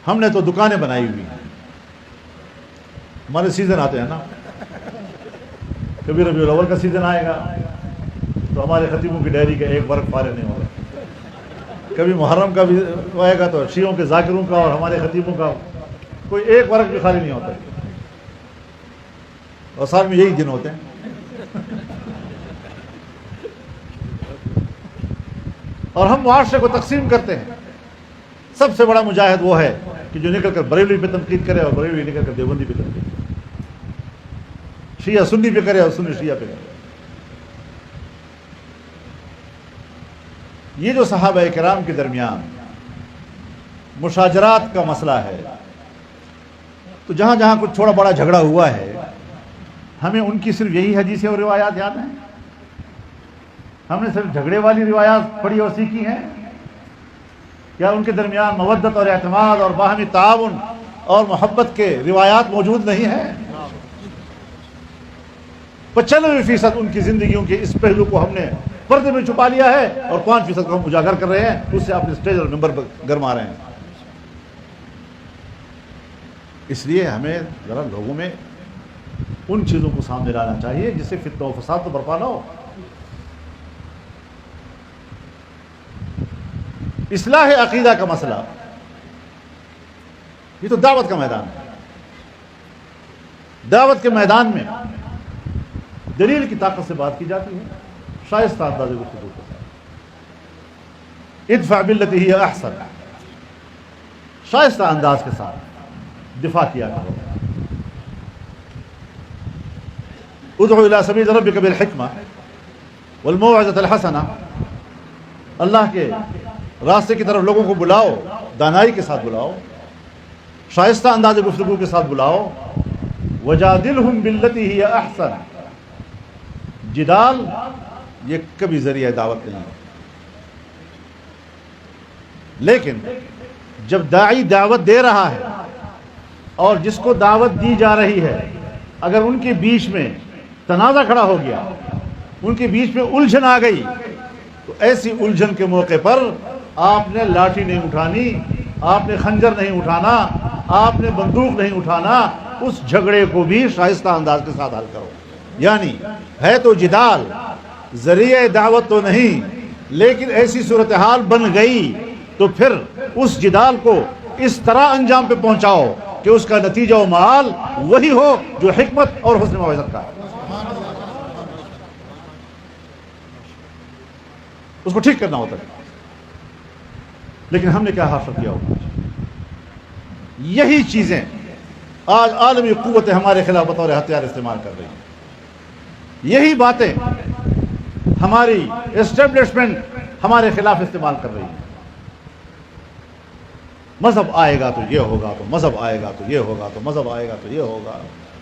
ہم نے تو دکانیں بنائی ہوئی ہیں. ہمارے سیزن آتے ہیں نا, کبھی ربیع الاول کا سیزن آئے گا تو ہمارے خطیبوں کی ڈائری کا ایک ورق فارغ نہیں ہوگا. کبھی محرم کا بھی آئے گا تو شیعوں کے ذاکروں کا اور ہمارے خطیبوں کا کوئی ایک ورق بھی خالی نہیں ہوتا ہے. اور سال میں یہی دن ہوتے ہیں. اور ہم معاشرے کو تقسیم کرتے ہیں. سب سے بڑا مجاہد وہ ہے کہ جو نکل کر بریلوی پہ تنقید کرے اور بریلوی نکل کر دیوبندی پہ تنقید کرے, شیعہ سنی پہ کرے اور سنی شیعہ پہ کرے. یہ جو صحابہ کرام کے درمیان مشاجرات کا مسئلہ ہے, تو جہاں جہاں کچھ تھوڑا بڑا جھگڑا ہوا ہے, ہمیں ان کی صرف یہی حدیثیں اور روایات یاد ہیں؟ ہم نے صرف جھگڑے والی روایات پڑھی اور سیکھی ہیں؟ کیا ان کے درمیان مودت اور اعتماد اور باہمی تعاون اور محبت کے روایات موجود نہیں ہیں؟ 95% ان کی زندگیوں کے اس پہلو کو ہم نے پردے میں چھپا لیا ہے اور 5% کو ہم اجاگر کر رہے ہیں, اس سے اپنے اسٹیج اور نمبر پر گرما رہے ہیں. اس لیے ہمیں ذرا لوگوں میں ان چیزوں کو سامنے لانا چاہیے جس سے فتنہ و فساد تو برپا نہ ہو. اصلاح عقیدہ کا مسئلہ یہ تو دعوت کا میدان ہے. دعوت کے میدان میں دلیل کی طاقت سے بات کی جاتی ہے, شائستہ انداز گفتگو کے ساتھ. ادفع باللتی ہی احسن, شائستہ انداز کے ساتھ دفاع کیا کرو. ادعو الی سبیل ربک بالحکمہ والموعظۃ الحسنہ, اللہ کے راستے کی طرف لوگوں کو بلاؤ, دانائی کے ساتھ بلاؤ, شائستہ انداز گفتگو کے ساتھ بلاؤ. وجادلہم باللتی ہی احسن, جدال یہ کبھی ذریعہ دعوت نہیں ہے. لیکن جب داعی دعوت دے رہا ہے اور جس کو دعوت دی جا رہی ہے, اگر ان کے بیچ میں تنازع کھڑا ہو گیا, ان کے بیچ میں الجھن آ گئی, تو ایسی الجھن کے موقع پر آپ نے لاٹھی نہیں اٹھانی, آپ نے خنجر نہیں اٹھانا, آپ نے بندوق نہیں اٹھانا, اس جھگڑے کو بھی شائستہ انداز کے ساتھ حل کرو. یعنی ہے تو جدال, ذریعہ دعوت تو نہیں, لیکن ایسی صورتحال بن گئی تو پھر اس جدال کو اس طرح انجام پہ پہنچاؤ کہ اس کا نتیجہ و مآل وہی ہو جو حکمت اور حسن موعظت کا ہے. اس کو ٹھیک کرنا ہوتا ہے. لیکن ہم نے کیا حاصل کیا ہوگا؟ یہی چیزیں آج عالمی قوتیں ہمارے خلاف بطور ہتھیار استعمال کر رہی ہیں. یہی باتیں ہماری اسٹیبلشمنٹ ہمارے خلاف استعمال کر رہی ہے. مذہب آئے گا تو یہ ہوگا, تو مذہب آئے گا تو یہ ہوگا, تو مذہب آئے گا تو یہ ہوگا.